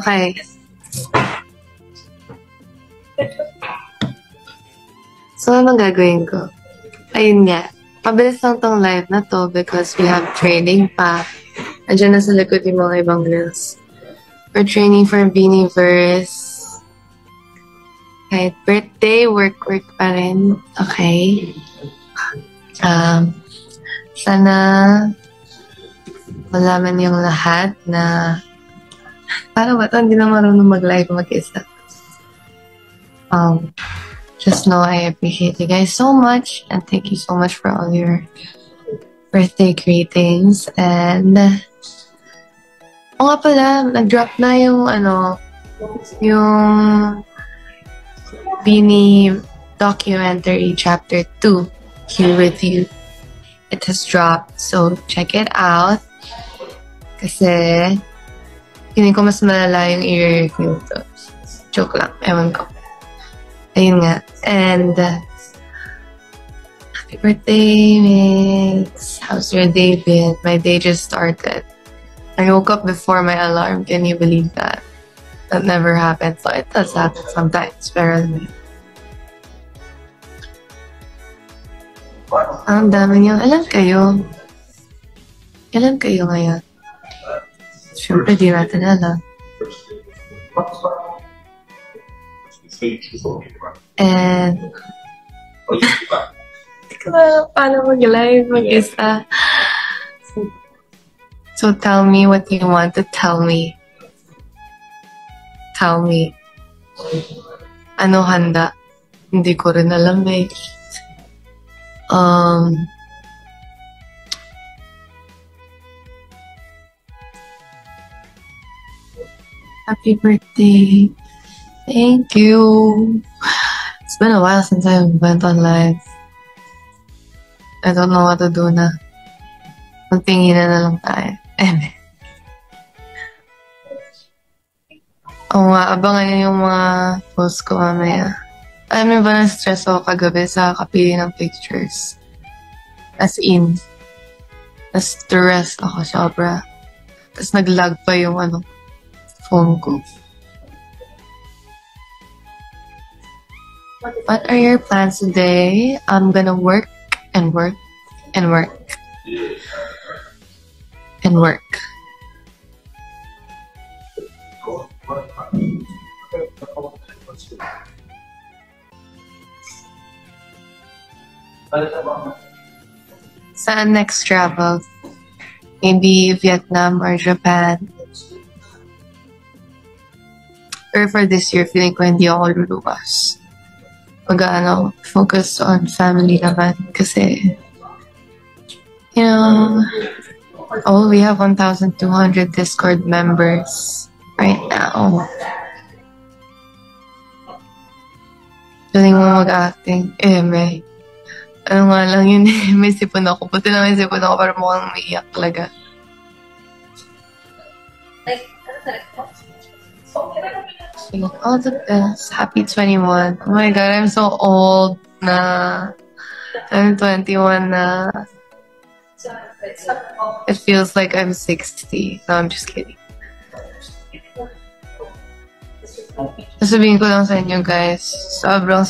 Okay. So, anong gagawin ko? Ayun nga. Mabilis lang tong live na to because we have training pa. Andiyan na sa likod yung mga ibang girls. We're training for Beanieverse. Kahit birthday, work pa rin. Okay. Sana malaman yung lahat na para ba ito? Hindi na marunong mag-live mag-isa. Just know I appreciate you guys so much and thank you so much for all your birthday greetings. And o nga pala, nag-drop na yung yung Beanie documentary chapter 2, Here With You. It has dropped, so check it out. Kasi hindi ko mas malala yung i-review to. Joke lang, ewan ko. Ayun nga. And happy birthday, Mix. How's your day been? My day just started. I woke up before my alarm. Can you believe that? That never happens. So it does happen sometimes. Pero ang dami niyo. Alam kayo ngayon. Siyempre, di natin alam. And hindi ko alam paano mag-live mag-isa. So tell me what you want to tell me. Tell me. Ano handa? Hindi ko rin alam eh. Happy birthday. Thank you. It's been a while since I went on live. I don't know what to do na. Magtinginan na lang tayo. Oo nga, abangan niyo yung mga post ko mamaya. Alam niyo ba na-stress ako kagabi sa kapili ng pictures? As in, na-stress ako sobra. Tapos nag-lag pa yung phone ko. What are your plans today? I'm gonna work and work and work. And work. Saan next travel? Maybe Vietnam or Japan. Or for this year, feeling ko hindi ako luluwas. Focus on family naman. Kasi, you know, we have 1,200 Discord members right now. Feeling mo mag-acting. Ano nga lang yun may sipon ako. Pati na may sipon ako para mukhang maiyak talaga. All the best. Happy 21. Oh my god, I'm so old na. I'm 21 na. It feels like I'm 60. No, I'm just kidding. Sasabihin ko lang sa inyo guys, sobrang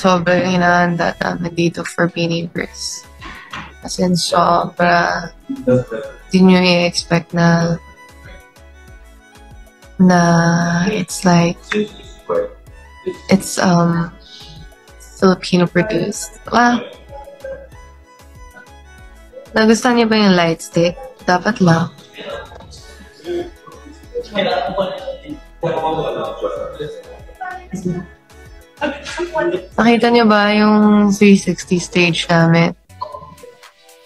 hinahanda namin dito for Beanieverse. As in, sobra. Di nyo i-expect na it's like it's Filipino produced. Wow. Nagustuhan niyo ba yung light stick? Dapat lang. Nakita niyo ba yung 360 stage namin?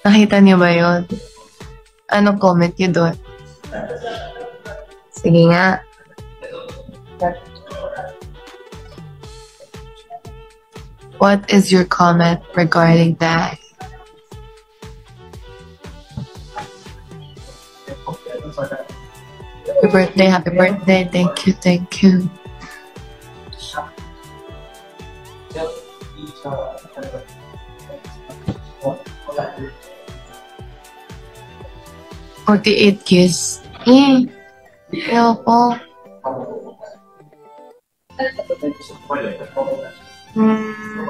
Nakita niyo ba yun? Anong comment niyo doon? Sige nga. What is your comment regarding that? Happy birthday, thank you. Or the 8 kiss. Ayoko. Hmm,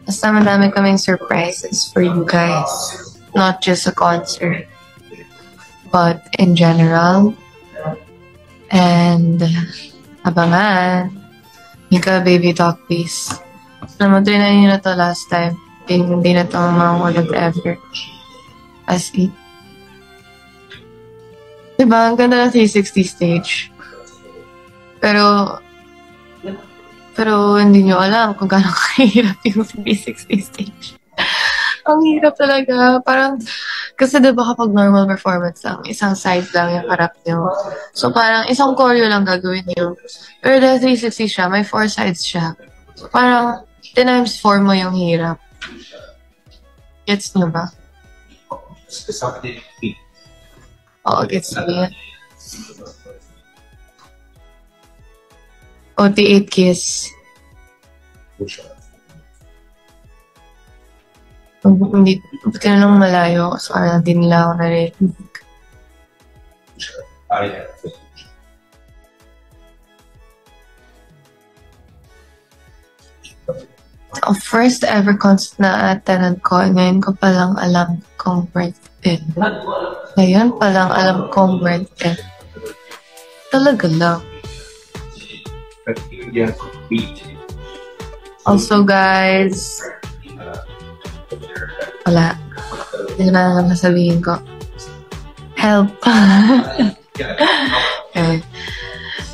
basta madami kaming surprises for you guys. Not just a concert, but in general. And abangan. Mika, baby talk, please. Namatay na nyo na to last time. Hindi na to makukulit ever. As in. Diba? Ang ganda ng 360 stage. Pero hindi nyo alam kung gaano kahirap yung 360 stage. Ang hirap talaga. Parang, kasi diba kapag normal performance lang, isang side lang yung harap nyo. So parang isang choreo lang gagawin nyo. Pero dahil 360 siya, may 4 sides siya. So parang, times 4 mo yung hirap. Gets nyo ba? Oo, gets nyo yan. OT8 kiss. Hindi, buti na lang malayo. So, hindi nila ako narinig. Ang first ever concert na attended ko, ngayon ko palang alam kong birthday. Ngayon palang alam kong birthday. Talaga lang. Also, guys, wala. Hindi na lang nasabihin ko. Help! Okay.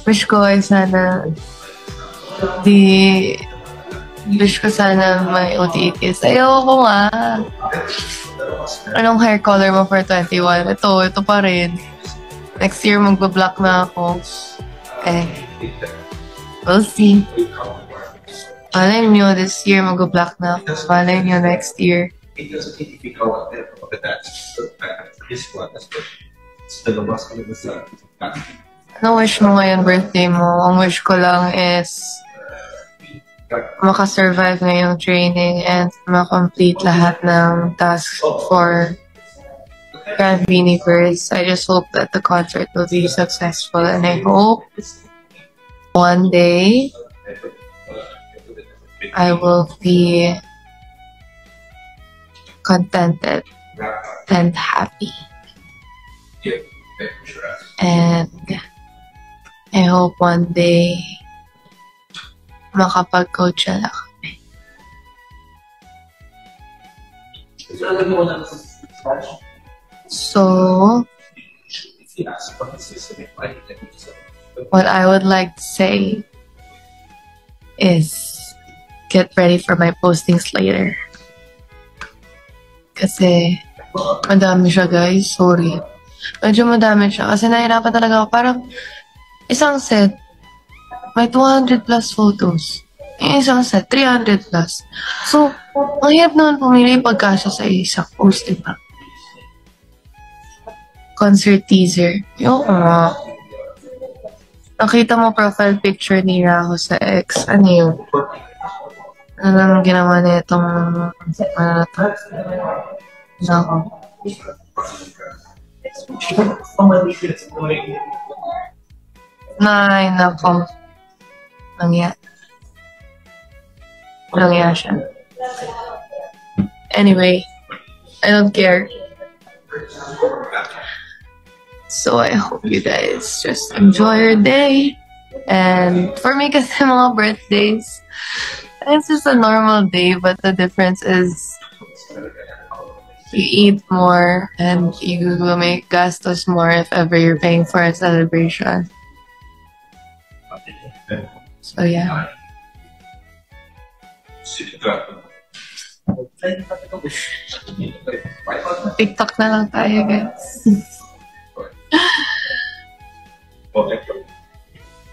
Wish ko ay sana wish ko sana may OT8 Ayoko nga. Anong hair color mo for 21? Ito pa rin. Next year magba-black na ako. Okay. We'll see. Malay nyo, this year mag-black na ako. Malay nyo, next year. Ano wish mo ngayon, birthday mo? Ang wish ko lang is makasurvive ngayong training and makomplete lahat ng tasks for Grand Universe. I just hope that the concert will be successful and I hope one day I will be contented and happy. And I hope one day makapag-Coachella kami. So, what I would like to say is get ready for my postings later. Kasi madami siya, guys. Sorry. Medyo madami siya. Kasi nahirapan talaga ako. Parang isang set, may 200 plus photos. Yung isang set, 300 plus. So, ang hirap naman pumili pagkasya sa isang post, diba? Concert teaser. Yung nakita mo profile picture ni Raho sa X. Ano yun? Ano lang ginawa niya itong ano na to? Nako. Ay, nako. Langya siya. Anyway, I don't care. So I hope you guys just enjoy your day. And for me, kasi mga birthdays, it's just a normal day, but the difference is you eat more and you will make gastos more if ever you're paying for a celebration. So yeah. TikTok na lang tayo, guys.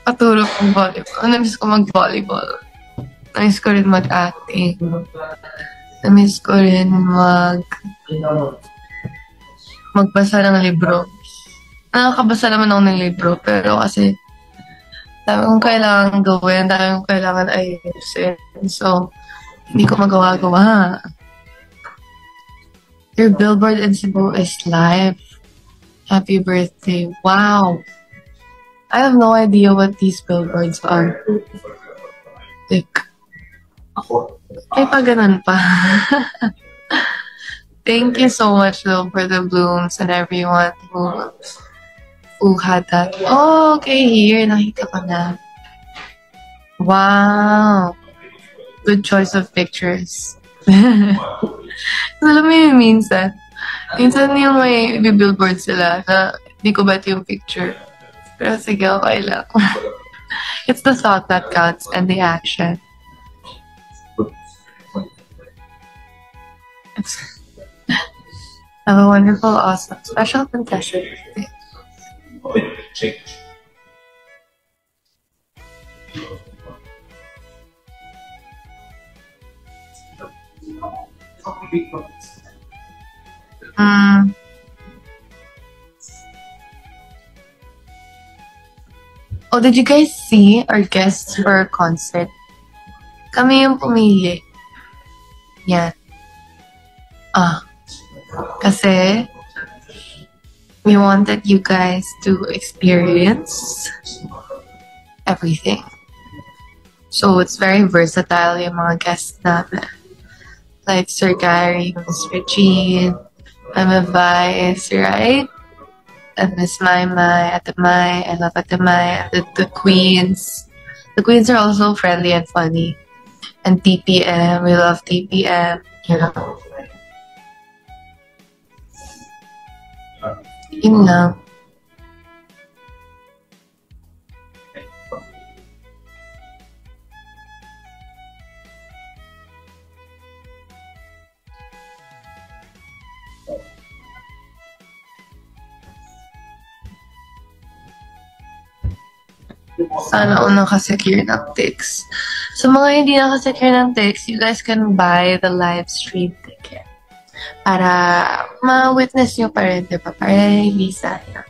Paturo kong volleyball. Namiss ko mag-volleyball. Namiss ko rin mag-acting. Namiss ko rin magbasa ng libro. Nakakabasa naman ako ng libro, pero kasi dami kong kailangan gawin, dami kong kailangan ayusin. So, hindi ko magawa-gawa. Your billboard in Cebu is live. Happy birthday. Wow. I have no idea what these billboards are. Like, ay pa ganun pa. Thank you so much though for the blooms and everyone who had that. Oh, okay, here. Nakita ko na. Wow. Good choice of pictures. Alam mo yung minsan yung may billboard sila na hindi ko bet yung picture. Pero sige, okay lang. It's the thought that counts and the action. Have a wonderful, awesome, special contestant birthday. Oh, did you guys see our guests for our concert? Kami yung pumili. Yan. Kasi we wanted you guys to experience everything. So it's very versatile yung mga guests namin. Like Sir Gary, Miss Regine, Mama Vice, right? And Miss Mai, Ate Mai, I love Ate Mai, the Queens. The Queens are also friendly and funny. And TPM, we love TPM, you know. Yun lang. Sana all nakasecure ng Tix. So mga hindi nakasecure ng Tix, you guys can buy the live stream ticket. Para ma-witness nyo pa rin, diba? Para hindi sayang.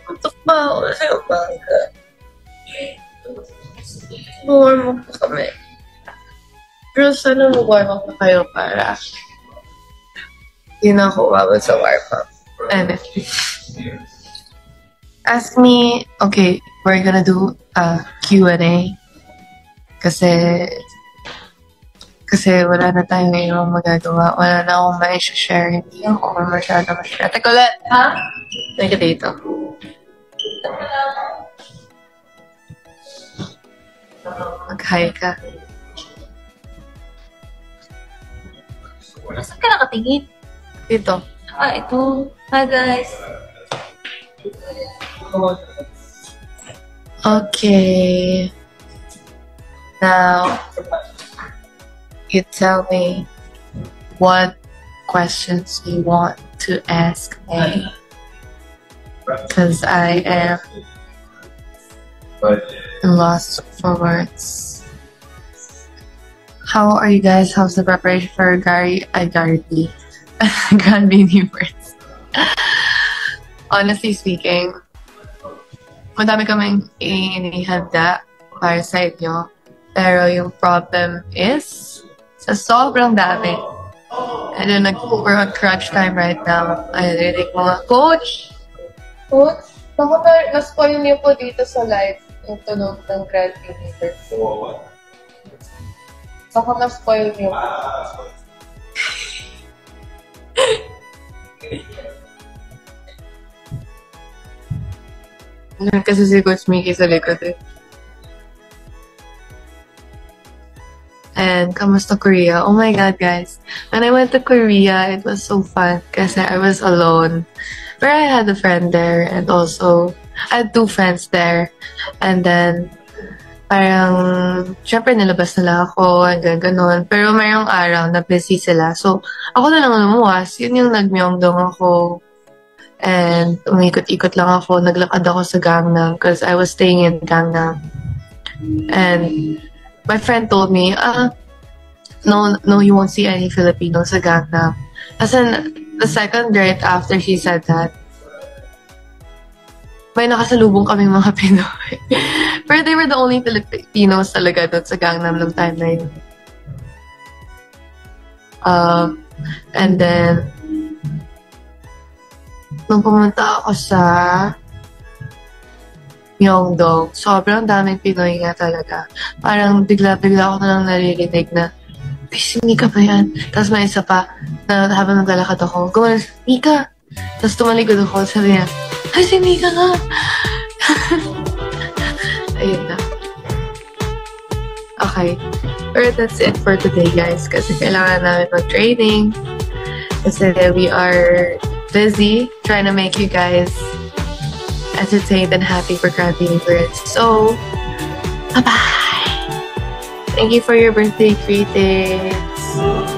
Putok ba ako sa umaga? Warm up pa kami. Pero sana mag-warm up pa kayo para yun ako wabag sa warm up. And ask me, okay, we're gonna do a Q&A. Kasi wala na tayong ibang magagawa. Wala na akong ma-share. Hindi ako masyado ma-share. Teka ulit, ha? Teka dito. Mag-hi ka. Nasaan ka nakatingin? Dito. Ito. Hi, guys. Okay. Now, you tell me what questions you want to ask me. Because I am lost for words. How are you guys? How's the preparation for Gary B? Grand Universe. Honestly speaking, madami kaming inihanda para sa inyo. Pero yung problem is, sa sobrang dami. And then, we're on crunch time right now. Ay, narinig mo nga, Coach! Coach, baka na-spoil niyo po dito sa live yung tunog ng Grand Universe. Baka na-spoil niyo po. Kasi si Coach Mickey sa likod eh. And kamusta Korea? Oh my God, guys. When I went to Korea, it was so fun kasi I was alone. But I had a friend there and also I had 2 friends there. And then parang syempre nilabas nila ako and gano'n. Pero mayroong araw na busy sila. So ako na lang lumuwas. Yun yung nagmyongdong ako. And umikot-ikot lang ako. Naglakad ako sa Gangnam because I was staying in Gangnam. And my friend told me, no, you won't see any Filipinos sa Gangnam. As in, the second right after she said that, may nakasalubong kaming mga Pinoy. Pero they were the only Filipinos talaga doon sa Gangnam ng time na yun. And then, nung pumunta ako sa Myeongdong, sobrang daming Pinoy nga talaga. Parang bigla-bigla ako na lang naririnig na, "Ay, si Mika ba yan?" Tapos may isa pa, na habang naglalakad ako, gumawa, "Mika!" Tapos tumalikod ako, sabi niya, "Ay, si Mika nga!" Ayun na. Okay. Pero that's it for today, guys. Kasi kailangan namin mag-training. Kasi we are busy trying to make you guys entertained and happy for Krabby Birds. So, bye-bye! Thank you for your birthday greetings.